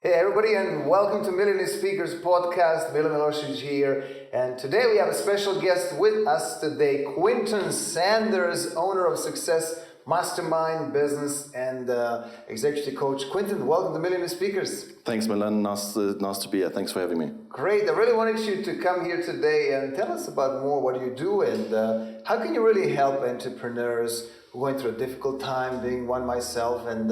Hey everybody, and welcome to Millionaire Speakers Podcast. Milo Milošić here, and today we have a special guest with us today, Quinton Sanders, owner of Success Mastermind Business and executive coach. Quinton, welcome to Millionaire Speakers. Thanks, Milan. Nice to be here. Thanks for having me. Great. I really wanted you to come here today and tell us about more what you do and how can you really help entrepreneurs who are going through a difficult time, being one myself, and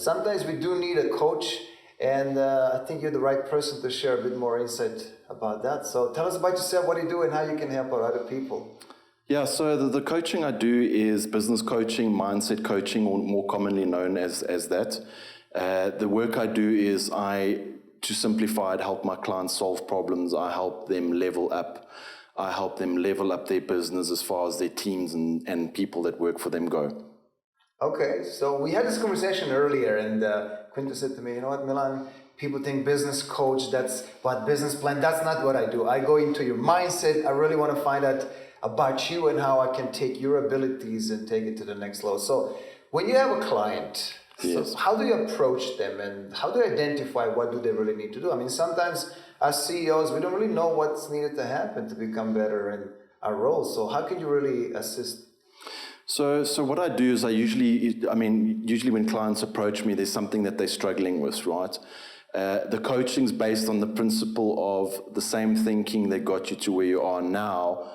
sometimes we do need a coach. And I think you're the right person to share a bit more insight about that. So tell us about yourself, what you do, and how you can help other people. Yeah, so the coaching I do is business coaching, mindset coaching, or more commonly known as that. The work I do is to simplify it, help my clients solve problems. I help them level up. I help them level up their business as far as their teams and people that work for them go. Okay, so we had this conversation earlier, and Quinton said to me, you know what, Milan, people think business coach, that's what business plan, that's not what I do. I go into your mindset. I really want to find out about you and how I can take your abilities and take it to the next level. So when you have a client, yes. So how do you approach them and how do you identify what do they really need to do? I mean, sometimes as CEOs, we don't really know what's needed to happen to become better in our roles. So how can you really assist? So what I do is usually when clients approach me, there's something that they're struggling with, right? The coaching's based on the principle of the same thinking that got you to where you are now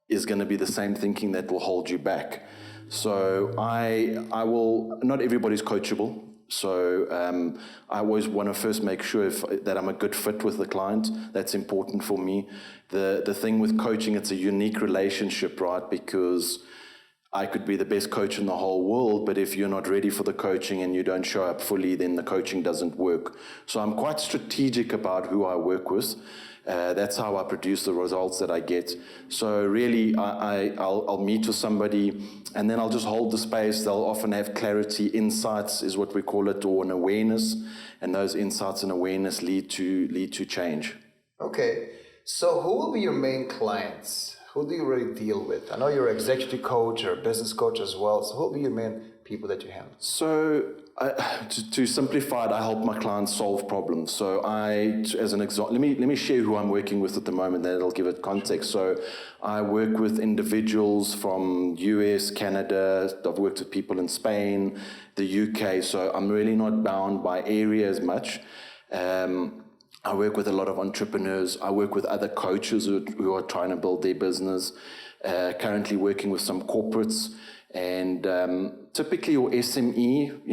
is going to be the same thinking that will hold you back. So not everybody's coachable. So I always want to first make sure that I'm a good fit with the client. That's important for me. The thing with coaching, it's a unique relationship, right? Because I could be the best coach in the whole world, but if you're not ready for the coaching and you don't show up fully, then the coaching doesn't work. So I'm quite strategic about who I work with. That's how I produce the results that I get. So really, I'll meet with somebody, and then I'll just hold the space. They'll often have clarity, insights is what we call it, or an awareness, and those insights and awareness lead to change. Okay, so who will be your main clients? Who do you really deal with? I know you're an executive coach or a business coach as well. So who will be your main people that you have? So to simplify it, I help my clients solve problems. So as an example, let me share who I'm working with at the moment. That'll give it context. So I work with individuals from US, Canada. I've worked with people in Spain, the UK. So I'm really not bound by area as much. I work with a lot of entrepreneurs. I work with other coaches who are trying to build their business. Currently working with some corporates and typically your SME,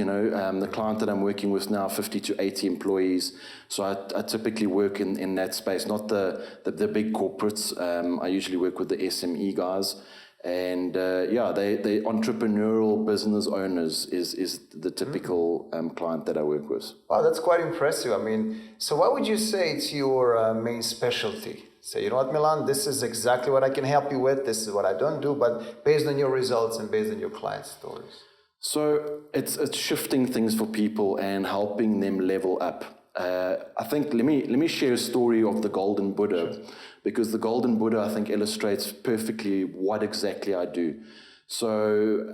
the client that I'm working with now, 50 to 80 employees. So I typically work in that space, not the big corporates. I usually work with the SME guys. And they entrepreneurial business owners is the typical client that I work with. Wow, that's quite impressive. I mean, so what would you say is your main specialty? Say, you know what, Milan, this is exactly what I can help you with. This is what I don't do, but based on your results and based on your client stories. So it's shifting things for people and helping them level up. I think let me share a story of the Golden Buddha. Sure. Because the Golden Buddha, I think, illustrates perfectly what exactly I do. So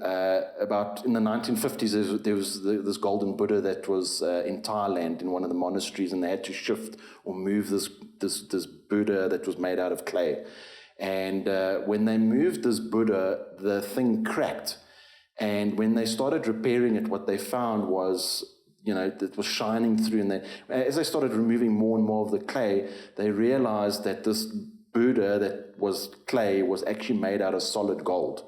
about in the 1950s, there was this Golden Buddha that was in Thailand in one of the monasteries, and they had to shift or move this Buddha that was made out of clay. And when they moved this Buddha, the thing cracked. And when they started repairing it, what they found was it was shining through, and as they started removing more and more of the clay, they realized that this Buddha that was clay was actually made out of solid gold.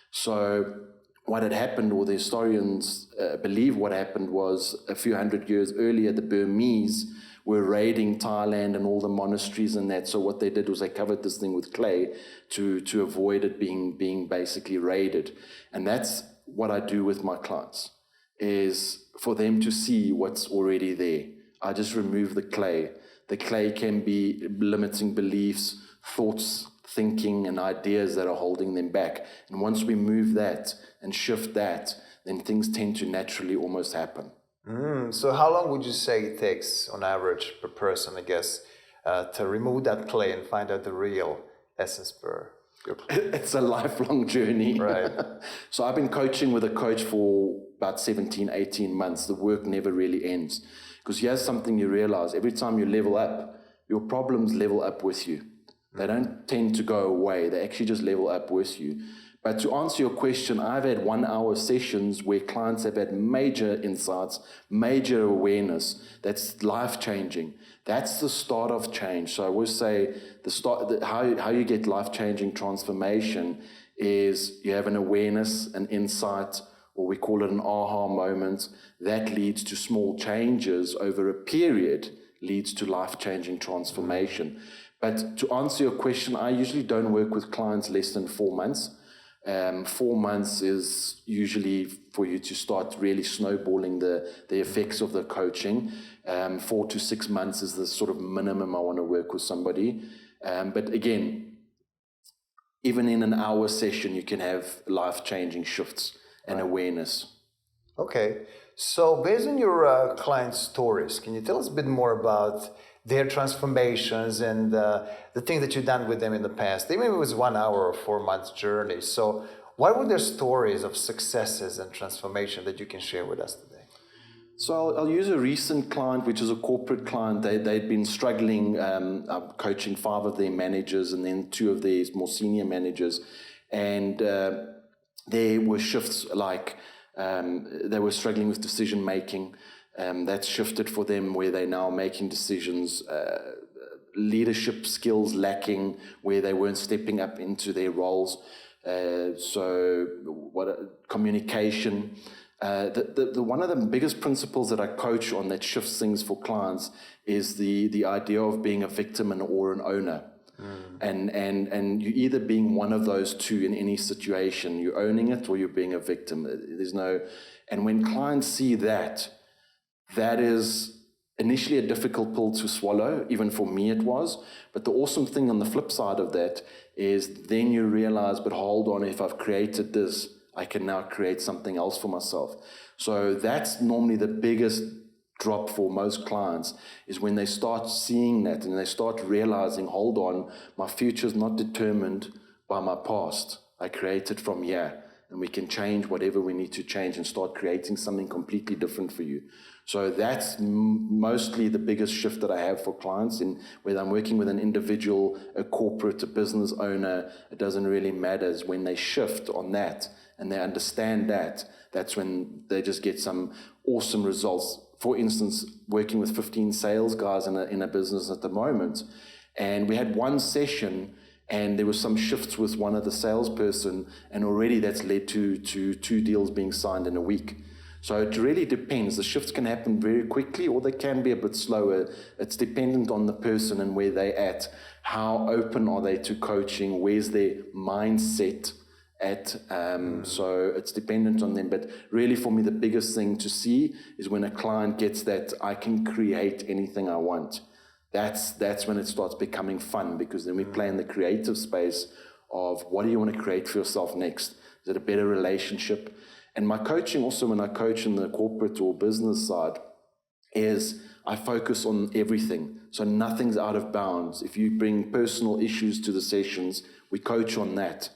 So what had happened, or the historians believe what happened, was a few hundred years earlier, the Burmese were raiding Thailand and all the monasteries and that. So what they did was they covered this thing with clay to avoid it being basically raided. And that's what I do with my clients, is for them to see what's already there. I just remove the clay. The clay can be limiting beliefs, thoughts, thinking, and ideas that are holding them back. And once we move that and shift that, then things tend to naturally almost happen. So how long would you say it takes on average per person, I guess, to remove that clay and find out the real essence per your client? It's a lifelong journey. Right. So I've been coaching with a coach for about 17, 18 months. The work never really ends. Because here's something you realize: every time you level up, your problems level up with you. They don't tend to go away. They actually just level up with you. But to answer your question, I've had 1 hour sessions where clients have had major insights, major awareness. That's life-changing. That's the start of change. So I would say how you get life-changing transformation is you have an awareness, an insight, or we call it an aha moment, that leads to small changes over a period, leads to life-changing transformation. But to answer your question, I usually don't work with clients less than 4 months. 4 months is usually for you to start really snowballing the effects of the coaching. 4 to 6 months is the sort of minimum I want to work with somebody. But again, even in an hour session, you can have life-changing shifts and awareness. Okay. So based on your client stories, can you tell us a bit more about their transformations and the things that you've done with them in the past? Even if it was 1 hour or 4 months journey. So what were their stories of successes and transformation that you can share with us today? So I'll use a recent client, which is a corporate client. They'd been struggling. I'm coaching 5 of their managers and then 2 of their more senior managers. And there were shifts like they were struggling with decision making. That's shifted for them where they're now making decisions, leadership skills lacking where they weren't stepping up into their roles. Communication. One of the biggest principles that I coach on that shifts things for clients is the idea of being a victim or an owner. And you either being one of those two in any situation, you're owning it or you're being a victim. And when clients see that is initially a difficult pill to swallow, even for me it was. But the awesome thing on the flip side of that is then you realize, but hold on, if I've created this, I can now create something else for myself. So that's normally the biggest drop for most clients, is when they start seeing that and they start realizing, hold on, my future is not determined by my past. I created from here, and we can change whatever we need to change and start creating something completely different for you. So that's mostly the biggest shift that I have for clients, in whether I'm working with an individual, a corporate, a business owner. It doesn't really matter. Is when they shift on that and they understand that, that's when they just get some awesome results. For instance, working with 15 sales guys in a business at the moment, and we had one session and there was some shifts with one of the salesperson, and already that's led to 2 deals being signed in a week. So it really depends. The shifts can happen very quickly or they can be a bit slower. It's dependent on the person and where they're at. How open are they to coaching? Where's their mindset at? So it's dependent on them. But really for me, the biggest thing to see is when a client gets that I can create anything I want. That's when it starts becoming fun, because then we play in the creative space of what do you want to create for yourself next? Is it a better relationship? And my coaching also, when I coach in the corporate or business side, is I focus on everything. So nothing's out of bounds. If you bring personal issues to the sessions, we coach on that.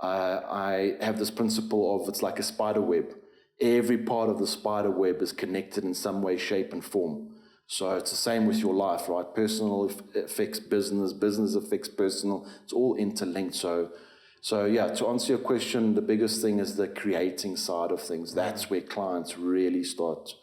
I have this principle of it's like a spider web. Every part of the spider web is connected in some way, shape, and form. So it's the same with your life, right? Personal affects business, business affects personal. It's all interlinked. So yeah, to answer your question, the biggest thing is the creating side of things. That's where clients really start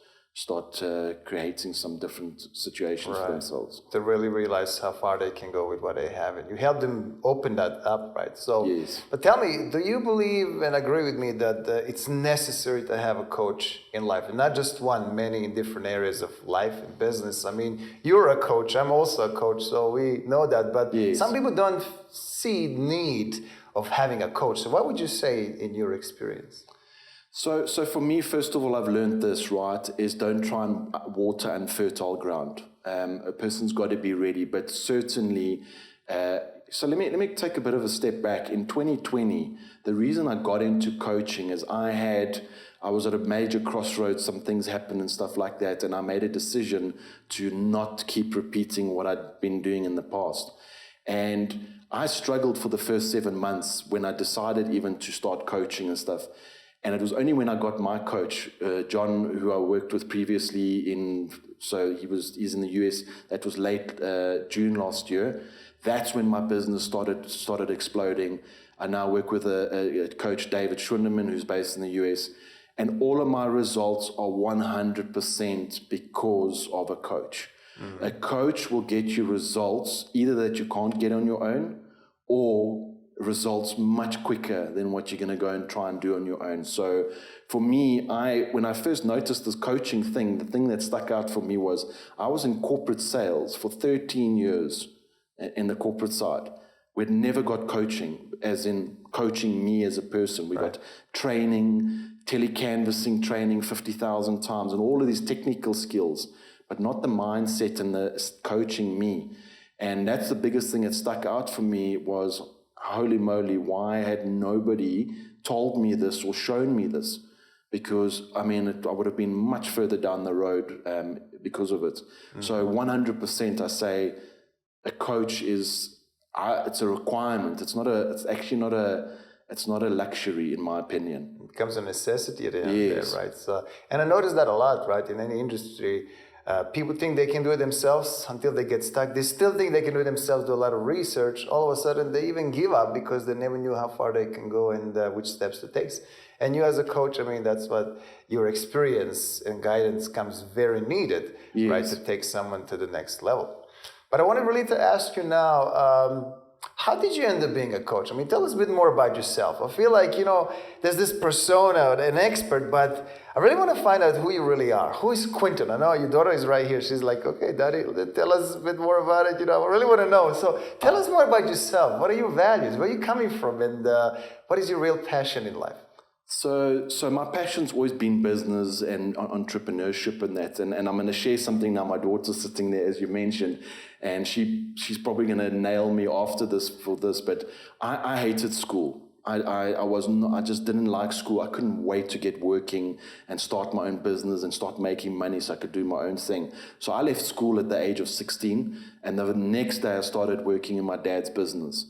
creating some different situations for themselves. To really realize how far they can go with what they have, and you help them open that up, right? So, yes. But tell me, do you believe and agree with me that it's necessary to have a coach in life, and not just one, many in different areas of life and business? I mean, you're a coach, I'm also a coach, so we know that. But yes. Some people don't see need of having a coach. So, what would you say in your experience? So for me, first of all, I've learned this, right, is don't try and water unfertile ground. A person's got to be ready, but certainly, so let me take a bit of a step back. In 2020, the reason I got into coaching is I was at a major crossroads, some things happened and stuff like that, and I made a decision to not keep repeating what I'd been doing in the past. And I struggled for the first 7 months when I decided even to start coaching and stuff. And it was only when I got my coach, John, who I worked with previously in So he's in the US. That was late June last year. That's when my business started exploding. I now work with a coach, David Schwindeman, who's based in the US. And all of my results are 100% because of a coach. Mm-hmm. A coach will get you results either that you can't get on your own, or results much quicker than what you're going to go and try and do on your own. So for me, when I first noticed this coaching thing, the thing that stuck out for me was I was in corporate sales for 13 years in the corporate side. We'd never got coaching, as in coaching me as a person. We got training, telecanvassing training 50,000 times, and all of these technical skills, but not the mindset and the coaching me. And that's the biggest thing that stuck out for me was, holy moly, why had nobody told me this or shown me this? Because, I mean, I would have been much further down the road because of it. Mm-hmm. So 100% I say a coach is, it's a requirement. It's actually not a luxury, in my opinion. It becomes a necessity at the end there, right? So, and I notice that a lot, right, in any industry. People think they can do it themselves until they get stuck. They still think they can do it themselves, do a lot of research. All of a sudden, they even give up because they never knew how far they can go and which steps to take. And you as a coach, I mean, that's what your experience and guidance comes very needed, right, to take someone to the next level. But I wanted really to ask you now, how did you end up being a coach? I mean, tell us a bit more about yourself. I feel like, there's this persona, an expert, but I really want to find out who you really are. Who is Quinton? I know your daughter is right here. She's like, okay, Daddy, tell us a bit more about it. I really want to know. So tell us more about yourself. What are your values? Where are you coming from? And what is your real passion in life? So my passion's always been business and entrepreneurship and that. And I'm going to share something now. My daughter's sitting there, as you mentioned, and she's probably going to nail me after this for this. But I hated school. I just didn't like school. I couldn't wait to get working and start my own business and start making money so I could do my own thing. So I left school at the age of 16, and the next day I started working in my dad's business.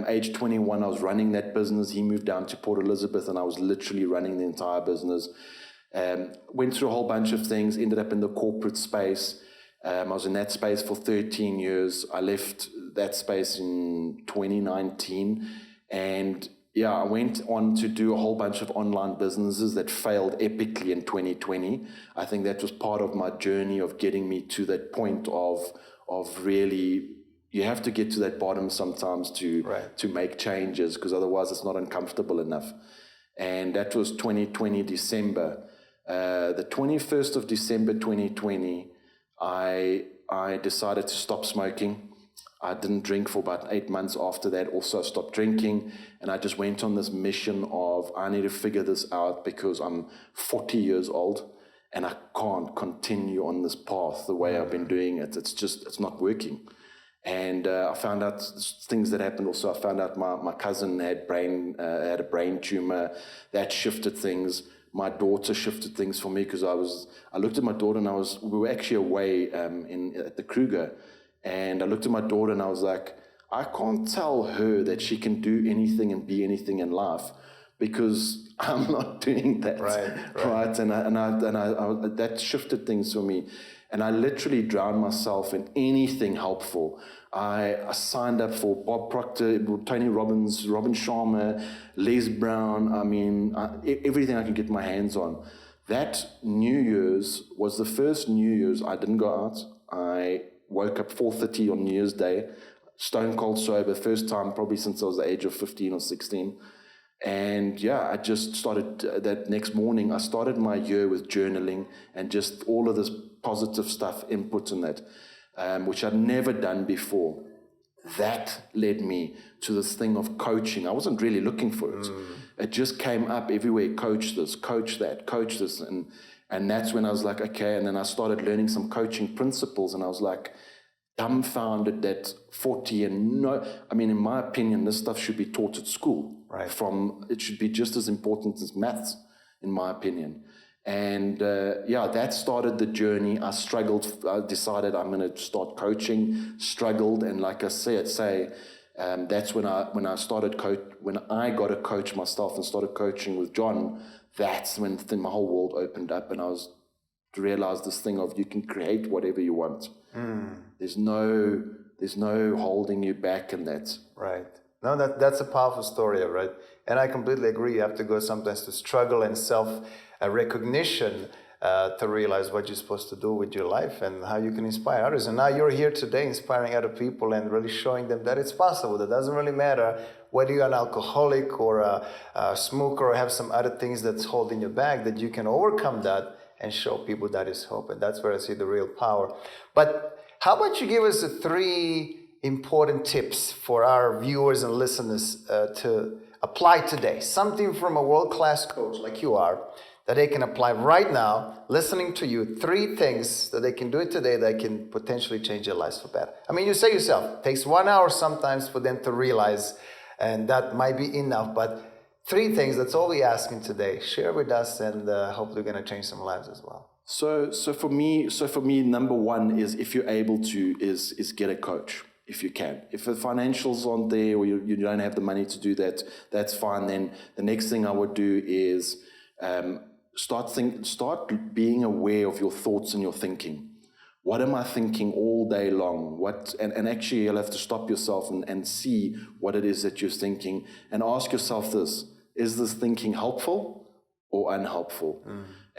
Age 21, I was running that business. He moved down to Port Elizabeth, and I was literally running the entire business. Went through a whole bunch of things, ended up in the corporate space. I was in that space for 13 years. I left that space in 2019, and I went on to do a whole bunch of online businesses that failed epically in 2020. I think that was part of my journey of getting me to that point of really, you have to get to that bottom sometimes to make changes, because otherwise it's not uncomfortable enough. And that was 2020 December. The 21st of December 2020, I decided to stop smoking. I didn't drink for about 8 months after that. Also stopped drinking, and I just went on this mission of, I need to figure this out because I'm 40 years old and I can't continue on this path the way I've been doing it. It's not working. And I found out things that happened also. I found out my cousin had a brain tumor. That shifted things. My daughter shifted things for me, because I looked at my daughter and we were actually away at the Kruger. And I looked at my daughter and I was like, I can't tell her that she can do anything and be anything in life, because I'm not doing that. Right. And I that shifted things for me. And I literally drowned myself in anything helpful. I signed up for Bob Proctor, Tony Robbins, Robin Sharma, Les Brown. I mean, everything I could get my hands on. That New Year's was the first New Year's I didn't go out. I woke up 4:30 on New Year's Day, stone cold sober, first time probably since I was the age of 15 or 16. And I just started that next morning. I started my year with journaling and just all of this positive stuff, input in that, which I'd never done before. That led me to this thing of coaching. I wasn't really looking for it. It just came up everywhere. Coach this, coach that, coach this. And that's when I was like, okay. And then I started learning some coaching principles, and I was like, dumbfounded that 40 and in my opinion, this stuff should be taught at school. Right. It should be just as important as maths, in my opinion. And that started the journey. I struggled. I decided I'm going to start coaching. Struggled, and like I say, that's when I started when I got a coach myself and started coaching with John. That's when my whole world opened up, and I was to realize this thing of you can create whatever you want. There's no holding you back in that. Right. No, that's a powerful story, right? And I completely agree. You have to go sometimes to struggle and self-recognition to realize what you're supposed to do with your life and how you can inspire others. And now you're here today inspiring other people and really showing them that it's possible. That doesn't really matter whether you're an alcoholic or a smoker or have some other things that's holding you back, that you can overcome that and show people that is hope. And that's where I see the real power. But how about you give us the 3 important tips for our viewers and listeners to apply today? Something from a world-class coach like you are that they can apply right now, listening to you, 3 things that they can do it today that can potentially change their lives for better. I mean, you say yourself, it takes 1 hour sometimes for them to realize, and that might be enough, but 3 things, that's all we're asking today. Share with us, and hopefully we're going to change some lives as well. So for me, number 1 is, if you're able to, is get a coach. If you can. If the financials aren't there, or you don't have the money to do that, that's fine. Then the next thing I would do is start being aware of your thoughts and your thinking. What am I thinking all day long? And actually you'll have to stop yourself and see what it is that you're thinking, and ask yourself this: is this thinking helpful or unhelpful?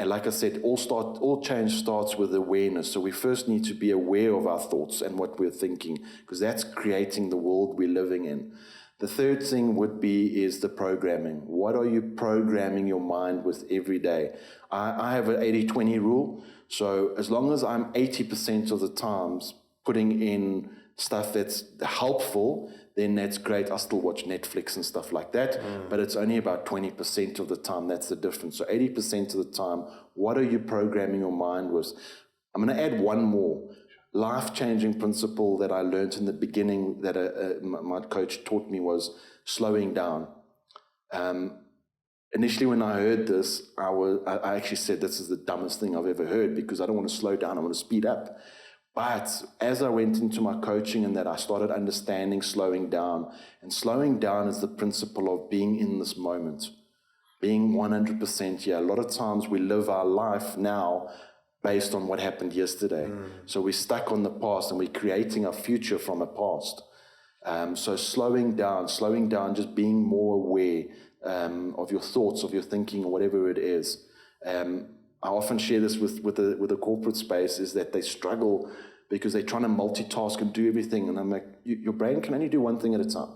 And like I said, all change starts with awareness. So we first need to be aware of our thoughts and what we're thinking, because that's creating the world we're living in. The third thing is the programming. What are you programming your mind with every day? I have an 80-20 rule. So as long as I'm 80% of the times putting in stuff that's helpful, then that's great. I still watch Netflix and stuff like that, but it's only about 20% of the time. That's the difference. So 80% of the time, what are you programming your mind with? I'm going to add one more life-changing principle that I learned in the beginning that my coach taught me was slowing down. Initially, when I heard this, I actually said, this is the dumbest thing I've ever heard, because I don't want to slow down, I want to speed up. But as I went into my coaching and that, I started understanding slowing down. And slowing down is the principle of being in this moment, being 100% here. A lot of times we live our life now based on what happened yesterday. So we're stuck on the past and we're creating our future from a past. So slowing down, just being more aware of your thoughts, of your thinking, or whatever it is. I often share this with the corporate space, is that they struggle because they're trying to multitask and do everything. And I'm like, your brain can only do one thing at a time.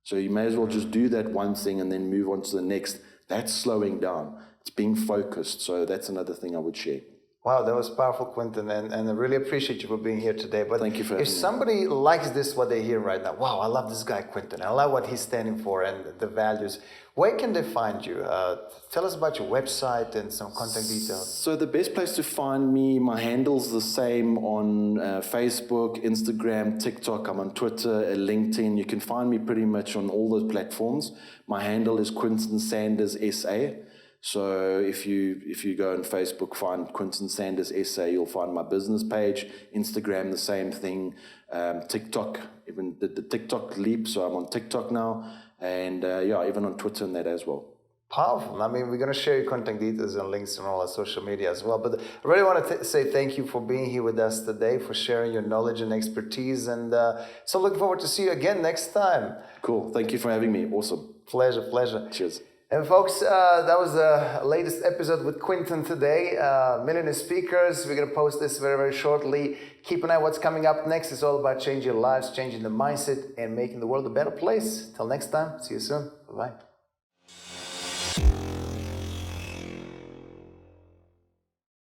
So you may as well just do that one thing and then move on to the next. That's slowing down. It's being focused. So that's another thing I would share. Wow, that was powerful, Quentin, and I really appreciate you for being here today. But thank you for having me. If somebody likes this, what they hear right now, wow, I love this guy, Quentin. I love what he's standing for and the values. Where can they find you? Tell us about your website and some contact details. So the best place to find me, my handle's the same on Facebook, Instagram, TikTok. I'm on Twitter, LinkedIn. You can find me pretty much on all those platforms. My handle is Quentin Sanders SA. So if you go on Facebook, find Quentin Sanders SA, you'll find my business page. Instagram, the same thing. TikTok, even the TikTok leap. So I'm on TikTok now. And even on Twitter and that as well. Powerful. I mean, we're going to share your contact details and links on all our social media as well. But I really want to say thank you for being here with us today, for sharing your knowledge and expertise. And so looking forward to see you again next time. Cool. Thank you for having me. Awesome. Pleasure. Cheers. And folks, that was the latest episode with Quentin today. Millionaire Speakers. We're going to post this very, very shortly. Keep an eye on what's coming up next. It's all about changing lives, changing the mindset, and making the world a better place. Till next time, see you soon. Bye-bye.